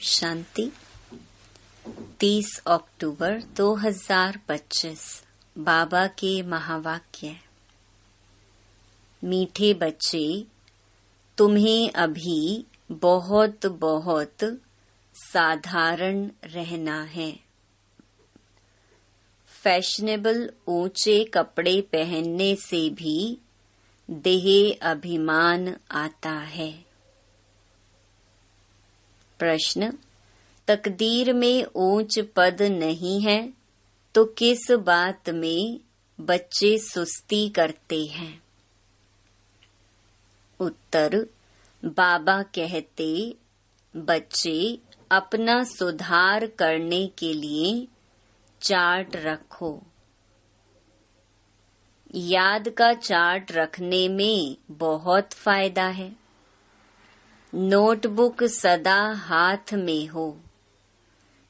शांति। 30 अक्टूबर 2025 बाबा के महावाक्य। मीठे बच्चे, तुम्हें अभी बहुत बहुत साधारण रहना है। फैशनेबल ऊंचे कपड़े पहनने से भी देह अभिमान आता है। प्रश्न, तकदीर में ऊंच पद नहीं है तो किस बात में बच्चे सुस्ती करते हैं? उत्तर, बाबा कहते, बच्चे अपना सुधार करने के लिए चार्ट रखो। याद का चार्ट रखने में बहुत फायदा है। नोटबुक सदा हाथ में हो।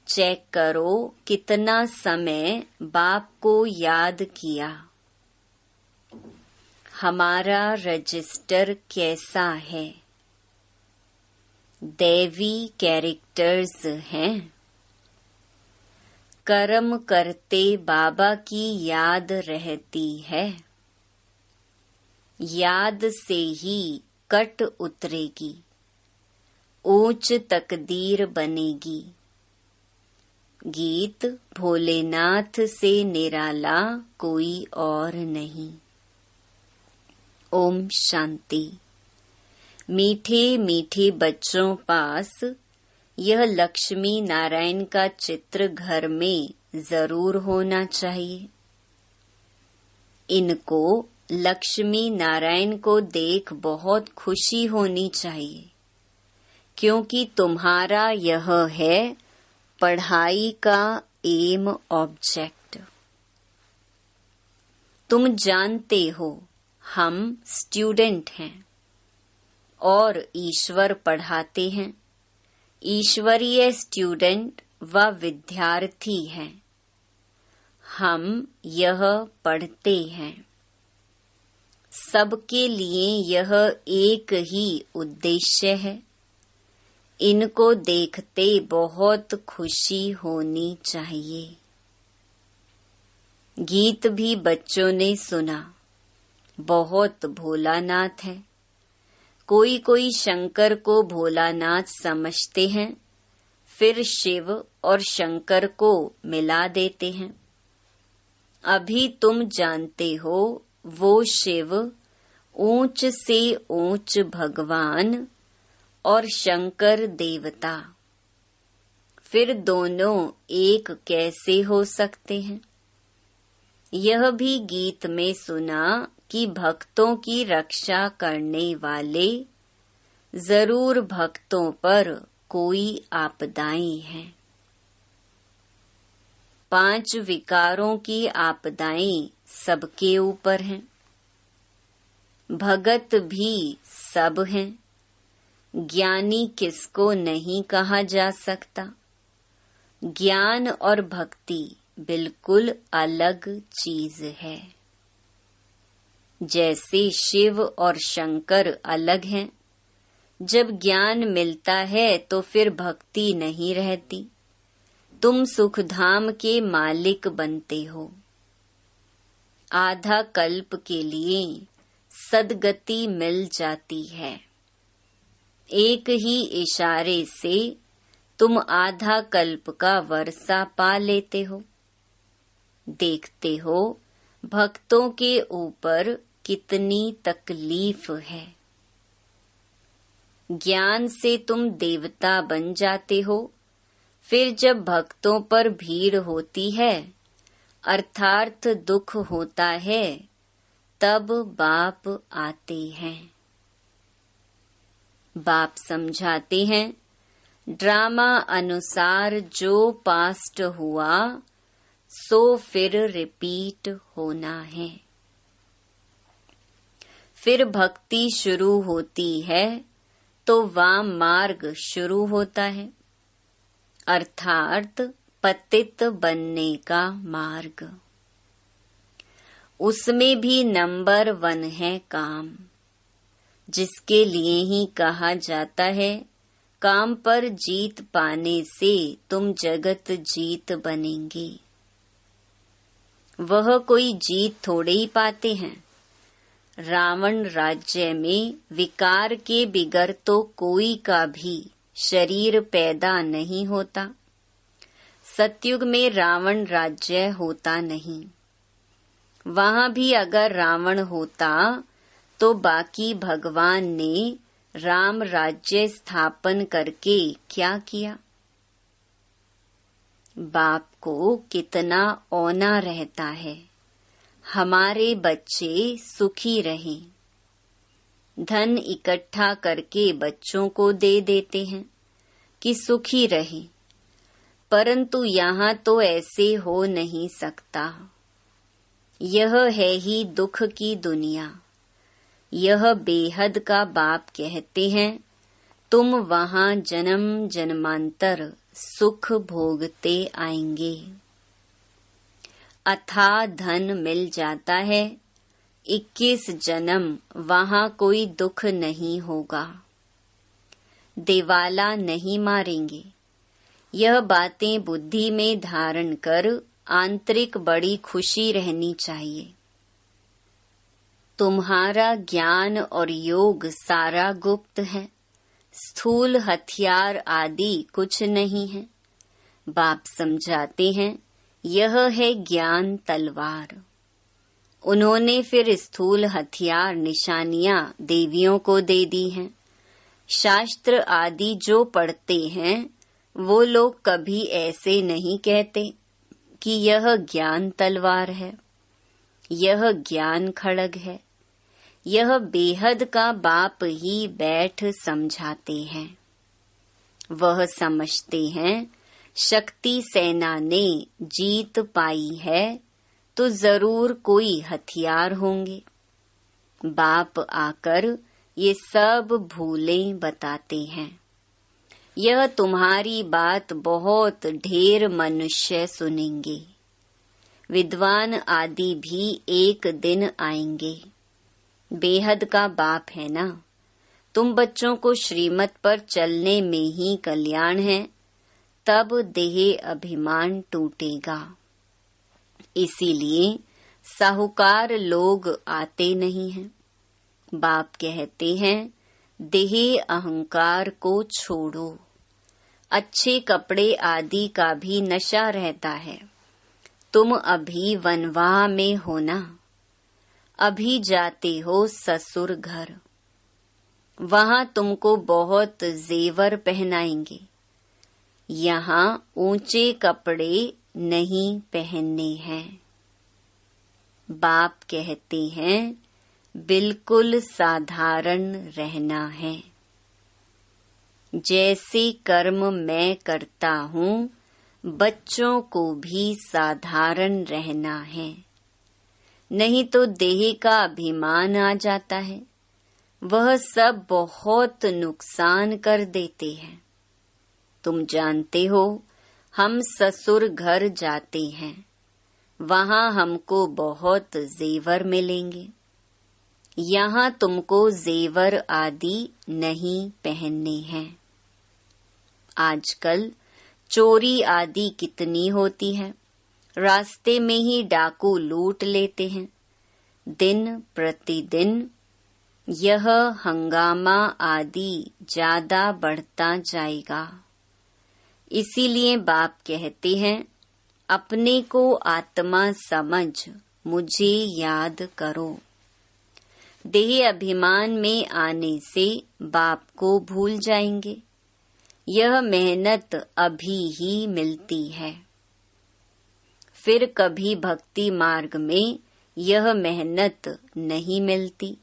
चेक करो कितना समय बाप को याद किया। हमारा रजिस्टर कैसा है? दैवी कैरेक्टर्स हैं। कर्म करते बाबा की याद रहती है। याद से ही कट उतरेगी, ऊंच तकदीर बनेगी। गीत, भोलेनाथ से निराला कोई और नहीं। ओम शांति। मीठे मीठे बच्चों पास यह लक्ष्मी नारायण का चित्र घर में जरूर होना चाहिए। इनको लक्ष्मी नारायण को देख बहुत खुशी होनी चाहिए, क्योंकि तुम्हारा यह है पढ़ाई का एम ऑब्जेक्ट। तुम जानते हो हम स्टूडेंट हैं और ईश्वर पढ़ाते हैं। ईश्वरीय स्टूडेंट व विद्यार्थी हैं। हम यह पढ़ते हैं। सबके लिए यह एक ही उद्देश्य है। इनको देखते बहुत खुशी होनी चाहिए। गीत भी बच्चों ने सुना। बहुत भोलानाथ है। कोई कोई शंकर को भोलानाथ समझते हैं, फिर शिव और शंकर को मिला देते हैं। अभी तुम जानते हो वो शिव ऊंच से ऊंच भगवान और शंकर देवता, फिर दोनों एक कैसे हो सकते हैं? यह भी गीत में सुना कि भक्तों की रक्षा करने वाले जरूर भक्तों पर कोई आपदाएं हैं। 5 विकारों की आपदाएं सबके ऊपर हैं। भगत भी सब हैं। ज्ञानी किसको नहीं कहा जा सकता। ज्ञान और भक्ति बिल्कुल अलग चीज है। जैसे शिव और शंकर अलग हैं, जब ज्ञान मिलता है तो फिर भक्ति नहीं रहती। तुम सुखधाम के मालिक बनते हो। आधा कल्प के लिए सद्गति मिल जाती है। एक ही इशारे से तुम आधा कल्प का वर्षा पा लेते हो। देखते हो भक्तों के ऊपर कितनी तकलीफ है। ज्ञान से तुम देवता बन जाते हो। फिर जब भक्तों पर भीड़ होती है, अर्थात दुख होता है, तब बाप आते हैं। बाप समझाते हैं, ड्रामा अनुसार जो पास्ट हुआ सो फिर रिपीट होना है। फिर भक्ति शुरू होती है तो वाम मार्ग शुरू होता है, अर्थात पतित बनने का मार्ग। उसमें भी नंबर 1 है काम, जिसके लिए ही कहा जाता है काम पर जीत पाने से तुम जगत जीत बनेंगे। वह कोई जीत थोड़े ही पाते हैं। रावण राज्य में विकार के बिगर तो कोई का भी शरीर पैदा नहीं होता। सतयुग में रावण राज्य होता नहीं। वहां भी अगर रावण होता तो बाकी भगवान ने राम राज्य स्थापन करके क्या किया? बाप को कितना औना रहता है, हमारे बच्चे सुखी रहें। धन इकट्ठा करके बच्चों को दे देते हैं कि सुखी रहें, परंतु यहाँ तो ऐसे हो नहीं सकता। यह है ही दुख की दुनिया। यह बेहद का बाप कहते हैं, तुम वहाँ जन्म जन्मांतर सुख भोगते आएंगे। अथाह धन मिल जाता है, 21 जन्म वहाँ कोई दुख नहीं होगा। दिवाला नहीं मारेंगे। यह बातें बुद्धि में धारण कर आंतरिक बड़ी खुशी रहनी चाहिए। तुम्हारा ज्ञान और योग सारा गुप्त है। स्थूल हथियार आदि कुछ नहीं है। बाप समझाते हैं, यह है ज्ञान तलवार। उन्होंने फिर स्थूल हथियार निशानियां देवियों को दे दी हैं। शास्त्र आदि जो पढ़ते हैं वो लोग कभी ऐसे नहीं कहते कि यह ज्ञान तलवार है, यह ज्ञान खड़ग है। यह बेहद का बाप ही बैठ समझाते हैं। वह समझते हैं शक्ति सेना ने जीत पाई है तो जरूर कोई हथियार होंगे। बाप आकर ये सब भूलें बताते हैं। यह तुम्हारी बात बहुत ढेर मनुष्य सुनेंगे। विद्वान आदि भी एक दिन आएंगे। बेहद का बाप है ना। तुम बच्चों को श्रीमत पर चलने में ही कल्याण है, तब देह अभिमान टूटेगा। इसीलिए साहूकार लोग आते नहीं हैं। बाप कहते हैं, देह अहंकार को छोड़ो। अच्छे कपड़े आदि का भी नशा रहता है। तुम अभी वनवाह में हो ना, अभी जाते हो ससुर घर। वहां तुमको बहुत जेवर पहनाएंगे। यहाँ ऊंचे कपड़े नहीं पहनने हैं। बाप कहते हैं, बिल्कुल साधारण रहना है। जैसे कर्म मैं करता हूँ, बच्चों को भी साधारण रहना है। नहीं तो देह का अभिमान आ जाता है। वह सब बहुत नुकसान कर देते हैं। तुम जानते हो, हम ससुर घर जाते हैं। वहाँ हमको बहुत जेवर मिलेंगे। यहाँ तुमको जेवर आदि नहीं पहनने हैं। आजकल चोरी आदि कितनी होती है। रास्ते में ही डाकू लूट लेते हैं। दिन प्रतिदिन यह हंगामा आदि ज्यादा बढ़ता जाएगा। इसीलिए बाप कहते हैं, अपने को आत्मा समझ मुझे याद करो। देह अभिमान में आने से बाप को भूल जाएंगे। यह मेहनत अभी ही मिलती है। फिर कभी भक्ति मार्ग में यह मेहनत नहीं मिलती।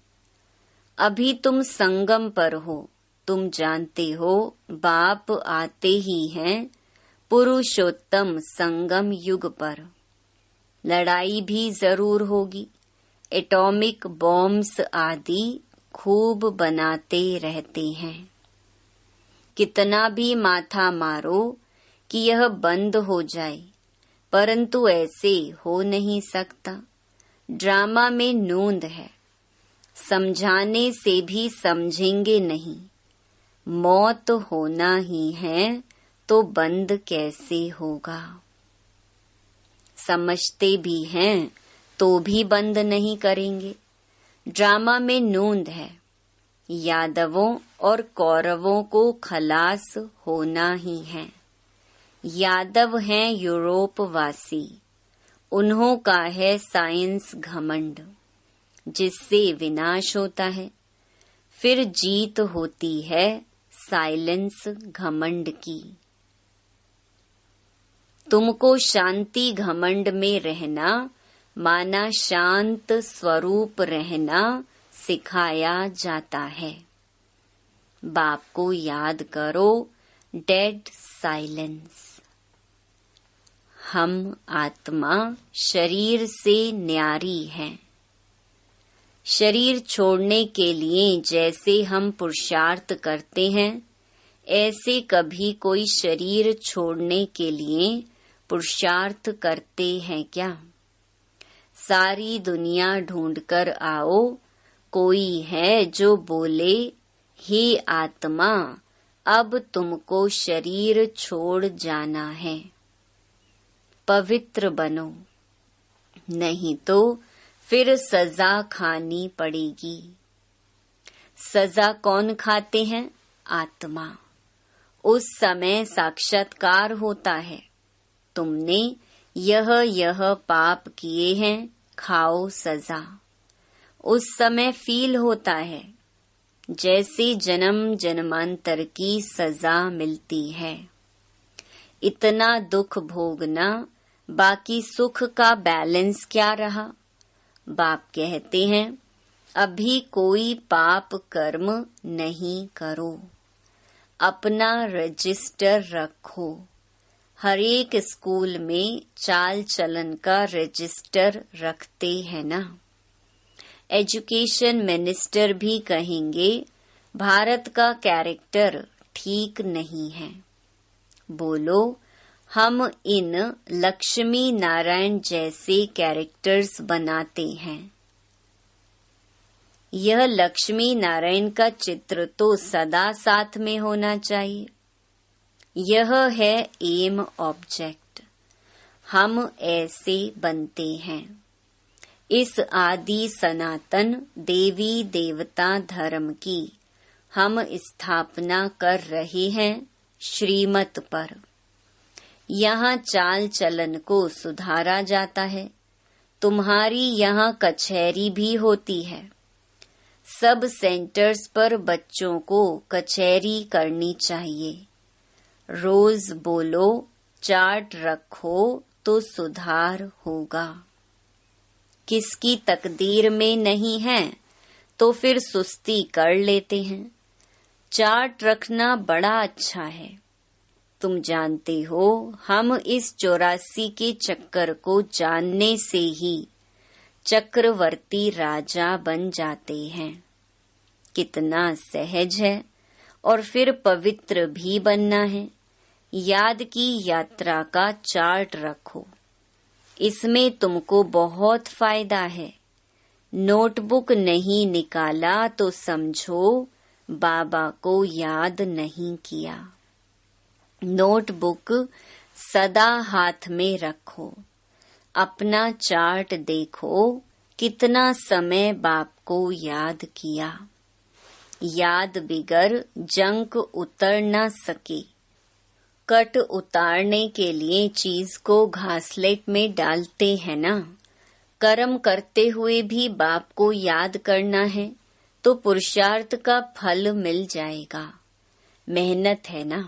अभी तुम संगम पर हो। तुम जानते हो, बाप आते ही हैं पुरुषोत्तम संगम युग पर। लड़ाई भी जरूर होगी। एटॉमिक बॉम्ब्स आदि खूब बनाते रहते हैं। कितना भी माथा मारो कि यह बंद हो जाए, परंतु ऐसे हो नहीं सकता। ड्रामा में नूंद है। समझाने से भी समझेंगे नहीं। मौत होना ही है तो बंद कैसे होगा। समझते भी हैं तो भी बंद नहीं करेंगे। ड्रामा में नूंद है, यादवों और कौरवों को खलास होना ही है। यादव हैं यूरोप वासी, उन्हों का है साइंस घमंड, जिससे विनाश होता है। फिर जीत होती है साइलेंस घमंड की। तुमको शांति घमंड में रहना, माना शांत स्वरूप रहना सिखाया जाता है। बाप को याद करो, डेड साइलेंस। हम आत्मा शरीर से न्यारी है। शरीर छोड़ने के लिए जैसे हम पुरुषार्थ करते हैं, ऐसे कभी कोई शरीर छोड़ने के लिए पुरुषार्थ करते हैं क्या? सारी दुनिया ढूंढकर आओ, कोई है जो बोले, हे आत्मा, अब तुमको शरीर छोड़ जाना है। पवित्र बनो, नहीं तो फिर सजा खानी पड़ेगी। सजा कौन खाते हैं? आत्मा। उस समय साक्षात्कार होता है, तुमने यह पाप किए हैं, खाओ सजा। उस समय फील होता है जैसे जन्म जन्मांतर की सजा मिलती है। इतना दुख भोगना, बाकी सुख का बैलेंस क्या रहा? बाप कहते हैं, अभी कोई पाप कर्म नहीं करो, अपना रजिस्टर रखो। हर एक स्कूल में चाल चलन का रजिस्टर रखते हैं ना। एजुकेशन मिनिस्टर भी कहेंगे भारत का कैरेक्टर ठीक नहीं है। बोलो, हम इन लक्ष्मी नारायण जैसे कैरेक्टर्स बनाते हैं। यह लक्ष्मी नारायण का चित्र तो सदा साथ में होना चाहिए। यह है एम ऑब्जेक्ट। हम ऐसे बनते हैं। इस आदि सनातन देवी देवता धर्म की हम स्थापना कर रहे हैं श्रीमत पर। यहाँ चाल चलन को सुधारा जाता है। तुम्हारी यहाँ कचहरी भी होती है। सब सेंटर्स पर बच्चों को कचहरी करनी चाहिए। रोज बोलो, चार्ट रखो तो सुधार होगा। किसकी तकदीर में नहीं है तो फिर सुस्ती कर लेते हैं। चार्ट रखना बड़ा अच्छा है। तुम जानते हो, हम इस 84 के चक्कर को जानने से ही चक्रवर्ती राजा बन जाते हैं। कितना सहज है। और फिर पवित्र भी बनना है। याद की यात्रा का चार्ट रखो, इसमें तुमको बहुत फायदा है। नोटबुक नहीं निकाला तो समझो बाबा को याद नहीं किया। नोटबुक सदा हाथ में रखो। अपना चार्ट देखो, कितना समय बाप को याद किया। याद बिगर जंक उतर न सके। कट उतारने के लिए चीज को घासलेट में डालते हैं ना। कर्म करते हुए भी बाप को याद करना है तो पुरुषार्थ का फल मिल जाएगा। मेहनत है ना।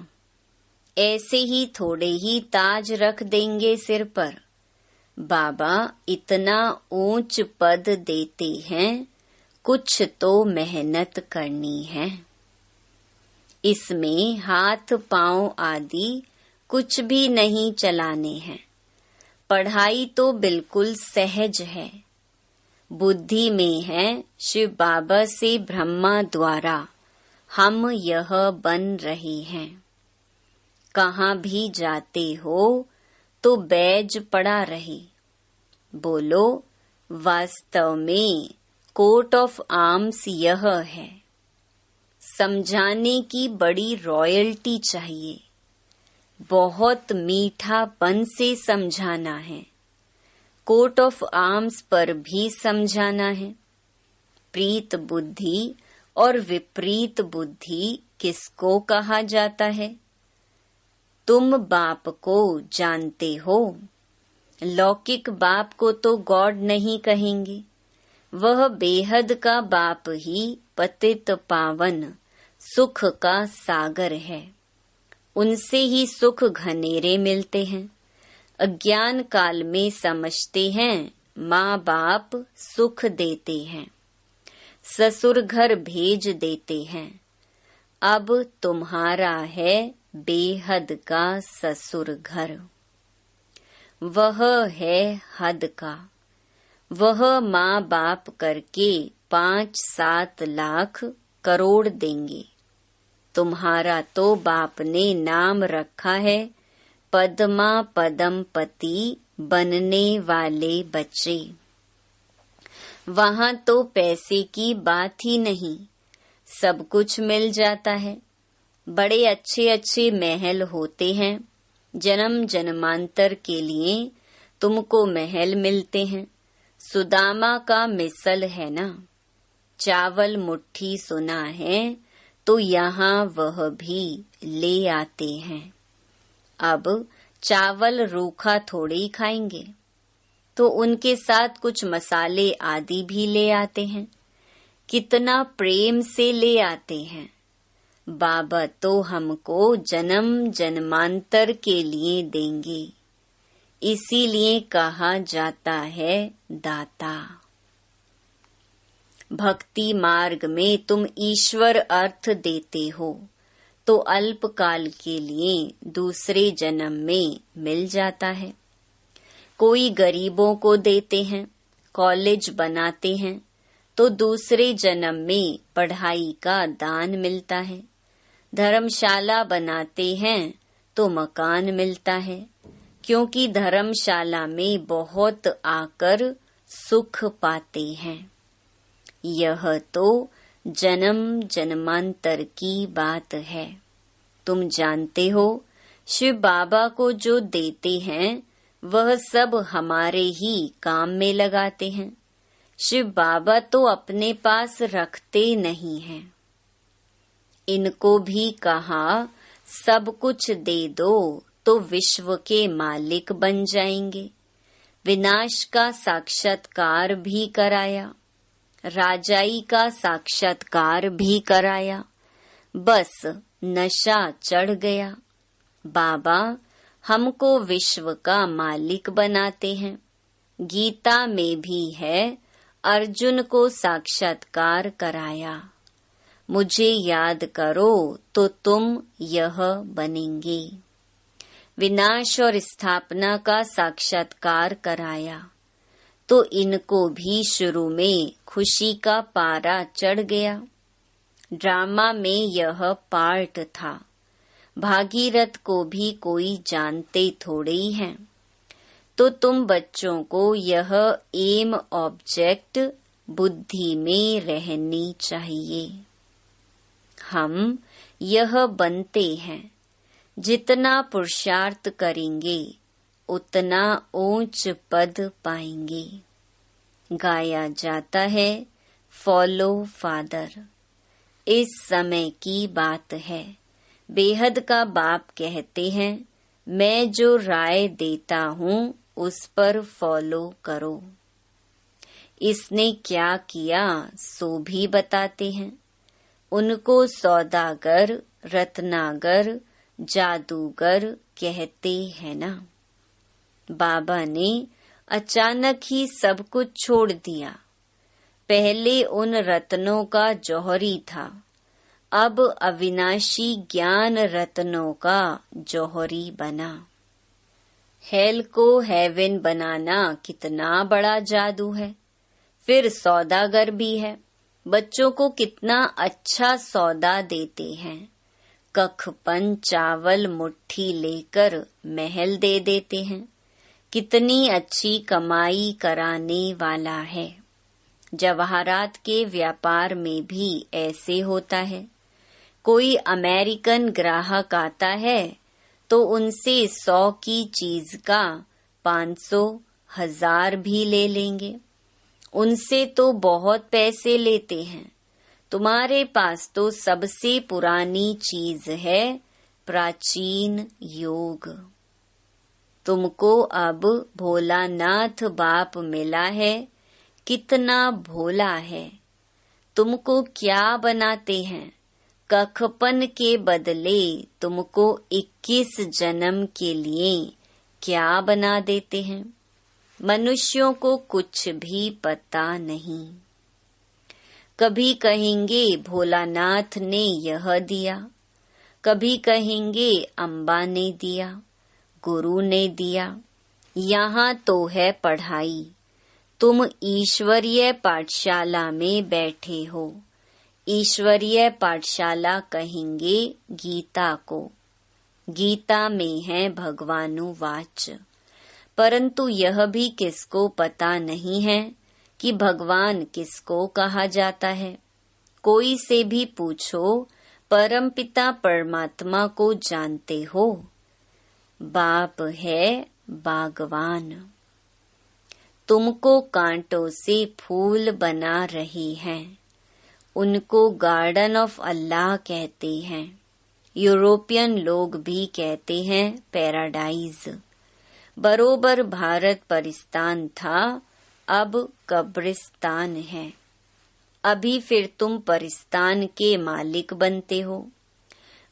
ऐसे ही थोड़े ही ताज रख देंगे सिर पर। बाबा इतना ऊंच पद देते हैं, कुछ तो मेहनत करनी है। इसमें हाथ पांव आदि कुछ भी नहीं चलाने हैं। पढ़ाई तो बिल्कुल सहज है। बुद्धि में है शिव बाबा से ब्रह्मा द्वारा हम यह बन रहे हैं। कहाँ भी जाते हो तो बैज पड़ा रहे। बोलो, वास्तव में कोट ऑफ आर्म्स यह है। समझाने की बड़ी रॉयल्टी चाहिए। बहुत मीठापन से समझाना है। कोट ऑफ आर्म्स पर भी समझाना है। प्रीत बुद्धि और विपरीत बुद्धि किसको कहा जाता है? तुम बाप को जानते हो। लौकिक बाप को तो गॉड नहीं कहेंगे। वह बेहद का बाप ही पतित पावन सुख का सागर है। उनसे ही सुख घनेरे मिलते हैं। अज्ञान काल में समझते हैं माँ बाप सुख देते हैं, ससुर घर भेज देते हैं। अब तुम्हारा है बेहद का ससुर घर। वह है हद का। वह माँ बाप करके 5-7 लाख करोड़ देंगे। तुम्हारा तो बाप ने नाम रखा है पद्मा पदमपति बनने वाले बच्चे। वहाँ तो पैसे की बात ही नहीं, सब कुछ मिल जाता है। बड़े अच्छे अच्छे महल होते हैं। जन्म जन्मांतर के लिए तुमको महल मिलते हैं। सुदामा का मिसल है ना। चावल मुट्ठी सुना है तो यहाँ वह भी ले आते हैं। अब चावल रूखा थोड़ी खाएंगे, तो उनके साथ कुछ मसाले आदि भी ले आते हैं। कितना प्रेम से ले आते हैं। बाबा तो हमको जन्म जन्मांतर के लिए देंगे। इसीलिए कहा जाता है दाता। भक्ति मार्ग में तुम ईश्वर अर्थ देते हो तो अल्पकाल के लिए दूसरे जन्म में मिल जाता है। कोई गरीबों को देते हैं, कॉलेज बनाते हैं तो दूसरे जन्म में पढ़ाई का दान मिलता है। धर्मशाला बनाते हैं तो मकान मिलता है, क्योंकि धर्मशाला में बहुत आकर सुख पाते हैं। यह तो जन्म जन्मांतर की बात है। तुम जानते हो शिव बाबा को जो देते हैं वह सब हमारे ही काम में लगाते हैं। शिव बाबा तो अपने पास रखते नहीं हैं। इनको भी कहा सब कुछ दे दो तो विश्व के मालिक बन जाएंगे। विनाश का साक्षात्कार भी कराया, राजाई का साक्षात्कार भी कराया। बस नशा चढ़ गया। बाबा हमको विश्व का मालिक बनाते हैं। गीता में भी है अर्जुन को साक्षात्कार कराया। मुझे याद करो तो तुम यह बनेंगे। विनाश और स्थापना का साक्षात्कार कराया तो इनको भी शुरू में खुशी का पारा चढ़ गया। ड्रामा में यह पार्ट था। भागीरथ को भी कोई जानते थोड़े ही हैं। तो तुम बच्चों को यह एम ऑब्जेक्ट बुद्धि में रहनी चाहिए। हम यह बनते हैं। जितना पुरुषार्थ करेंगे उतना ऊंच पद पाएंगे। गाया जाता है फॉलो फादर। इस समय की बात है। बेहद का बाप कहते हैं मैं जो राय देता हूँ उस पर फॉलो करो। इसने क्या किया सो भी बताते हैं। उनको सौदागर, रत्नागर, जादूगर कहते हैं ना। बाबा ने अचानक ही सब कुछ छोड़ दिया। पहले उन रत्नों का जौहरी था, अब अविनाशी ज्ञान रत्नों का जौहरी बना। हेल को हेवन बनाना कितना बड़ा जादू है। फिर सौदागर भी है। बच्चों को कितना अच्छा सौदा देते हैं। कखपन चावल मुट्ठी लेकर महल दे देते हैं। कितनी अच्छी कमाई कराने वाला है। जवाहरात के व्यापार में भी ऐसे होता है। कोई अमेरिकन ग्राहक आता है तो उनसे 100 की चीज का 500, 1000 भी ले लेंगे। उनसे तो बहुत पैसे लेते हैं। तुम्हारे पास तो सबसे पुरानी चीज है, प्राचीन योग। तुमको अब भोलानाथ बाप मिला है, कितना भोला है। तुमको क्या बनाते हैं? कखपन के बदले तुमको 21 जन्म के लिए क्या बना देते हैं? मनुष्यों को कुछ भी पता नहीं। कभी कहेंगे भोलानाथ ने यह दिया, कभी कहेंगे अम्बा ने दिया, गुरु ने दिया। यहाँ तो है पढ़ाई। तुम ईश्वरीय पाठशाला में बैठे हो। ईश्वरीय पाठशाला कहेंगे गीता को। गीता में है भगवानुवाच। परंतु यह भी किसको पता नहीं है कि भगवान किसको कहा जाता है। कोई से भी पूछो, परमपिता परमात्मा को जानते हो? बाप है बागवान। तुमको कांटों से फूल बना रही हैं। उनको गार्डन ऑफ अल्लाह कहते हैं। यूरोपियन लोग भी कहते हैं पैराडाइज। बरोबर भारत परिस्तान था, अब कब्रिस्तान है। अभी फिर तुम परिस्तान के मालिक बनते हो।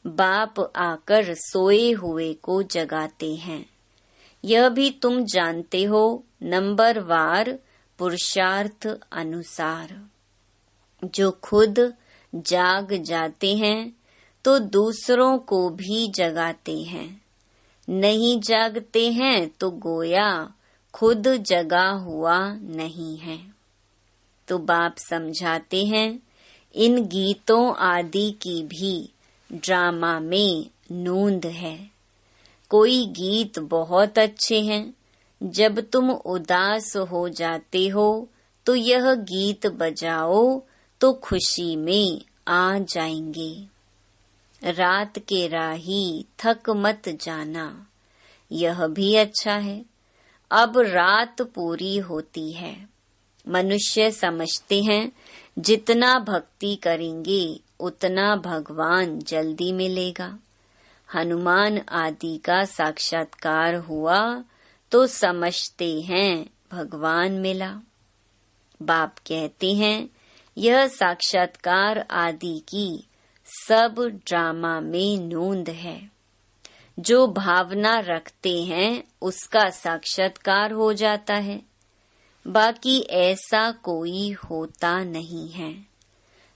बाप आकर सोए हुए को जगाते हैं। यह भी तुम जानते हो, नंबरवार पुरुषार्थ अनुसार। जो खुद जाग जाते हैं तो दूसरों को भी जगाते हैं। नहीं जागते हैं तो गोया खुद जगा हुआ नहीं है। तो बाप समझाते हैं, इन गीतों आदि की भी ड्रामा में नूंद है। कोई गीत बहुत अच्छे हैं। जब तुम उदास हो जाते हो तो यह गीत बजाओ तो खुशी में आ जाएंगे। रात के राही थक मत जाना, यह भी अच्छा है। अब रात पूरी होती है। मनुष्य समझते हैं जितना भक्ति करेंगे उतना भगवान जल्दी मिलेगा। हनुमान आदि का साक्षात्कार हुआ तो समझते हैं भगवान मिला। बाप कहते हैं यह साक्षात्कार आदि की सब ड्रामा में नूंद है। जो भावना रखते हैं उसका साक्षात्कार हो जाता है। बाकी ऐसा कोई होता नहीं है।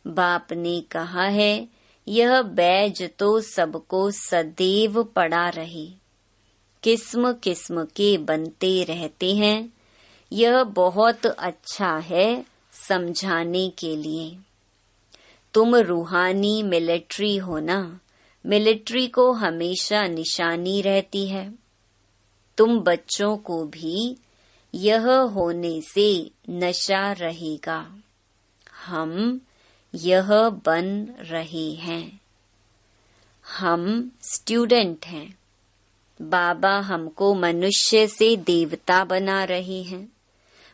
बाप ने कहा है यह बैज तो सबको सदैव पड़ा रहे। किस्म किस्म के बनते रहते हैं। यह बहुत अच्छा है समझाने के लिए। तुम रूहानी मिलिट्री हो ना, मिलिट्री को हमेशा निशानी रहती है। तुम बच्चों को भी यह होने से नशा रहेगा। हम यह बन रहे हैं। हम स्टूडेंट हैं। बाबा हमको मनुष्य से देवता बना रहे हैं।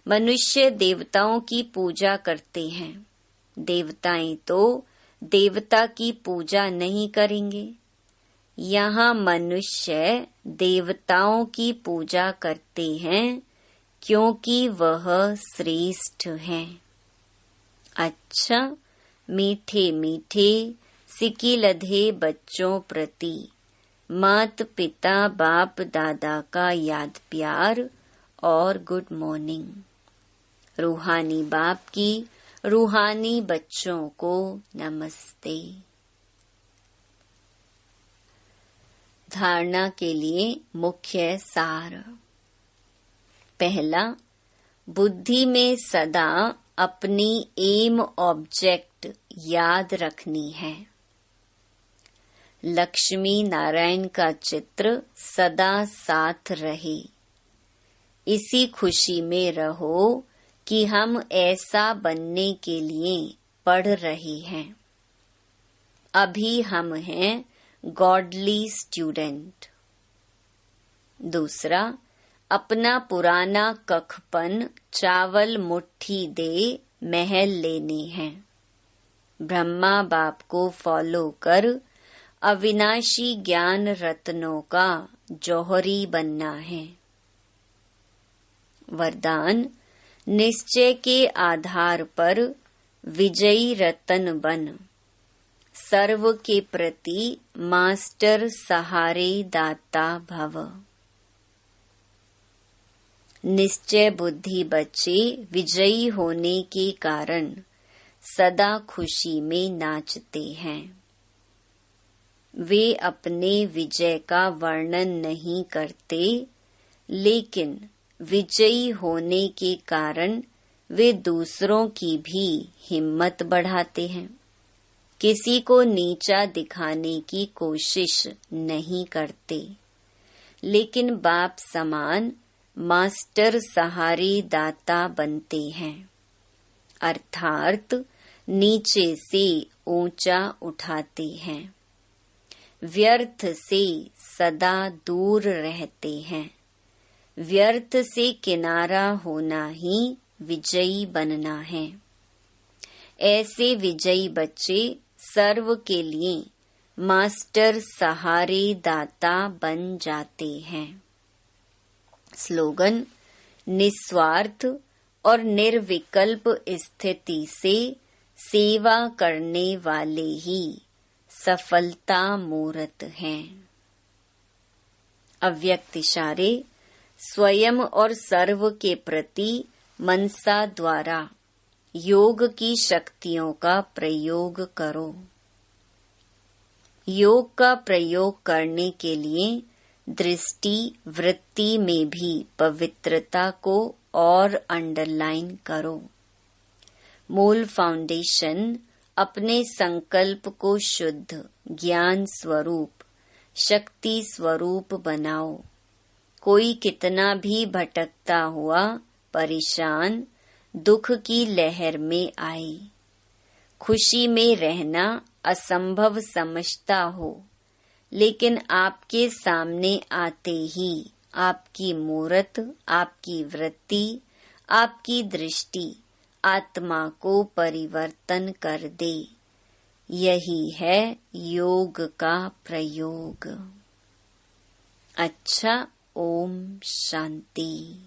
मनुष्य देवताओं की पूजा करते हैं। देवताएं तो देवता की पूजा नहीं करेंगे। यहाँ मनुष्य देवताओं की पूजा करते हैं क्योंकि वह श्रेष्ठ हैं। अच्छा, मीठे मीठे सिकिलधे बच्चों प्रति मात पिता बाप दादा का याद प्यार और गुड मॉर्निंग। रूहानी बाप की रूहानी बच्चों को नमस्ते। धारणा के लिए मुख्य सार। पहला, बुद्धि में सदा अपनी एम ऑब्जेक्ट याद रखनी है। लक्ष्मी नारायण का चित्र सदा साथ रहे। इसी खुशी में रहो कि हम ऐसा बनने के लिए पढ़ रहे हैं। अभी हम हैं गॉडली स्टूडेंट। दूसरा, अपना पुराना कखपन चावल मुट्ठी दे महल लेने हैं। ब्रह्मा बाप को फॉलो कर अविनाशी ज्ञान रत्नों का जौहरी बनना है। वरदान, निश्चय के आधार पर विजयी रतन बन, सर्व के प्रति मास्टर सहारे दाता भव। निश्चय बुद्धि बच्चे विजयी होने के कारण सदा खुशी में नाचते हैं। वे अपने विजय का वर्णन नहीं करते, लेकिन विजयी होने के कारण वे दूसरों की भी हिम्मत बढ़ाते हैं। किसी को नीचा दिखाने की कोशिश नहीं करते, लेकिन बाप समान मास्टर सहारे दाता बनते हैं, अर्थात नीचे से ऊंचा उठाते हैं। व्यर्थ से सदा दूर रहते हैं। व्यर्थ से किनारा होना ही विजयी बनना है। ऐसे विजयी बच्चे सर्व के लिए मास्टर सहारे दाता बन जाते हैं। स्लोगन, निस्वार्थ और निर्विकल्प स्थिति से सेवा करने वाले ही सफलता मूर्त हैं। अव्यक्त इशारे, स्वयं और सर्व के प्रति मनसा द्वारा योग की शक्तियों का प्रयोग करो। योग का प्रयोग करने के लिए दृष्टि वृत्ति में भी पवित्रता को और अंडरलाइन करो। मूल फाउंडेशन अपने संकल्प को शुद्ध ज्ञान स्वरूप, शक्ति स्वरूप बनाओ। कोई कितना भी भटकता हुआ परेशान दुख की लहर में आए, खुशी में रहना असंभव समझता हो, लेकिन आपके सामने आते ही आपकी मूरत, आपकी वृत्ति, आपकी दृष्टि आत्मा को परिवर्तन कर दे। यही है योग का प्रयोग। अच्छा, ओम शांति।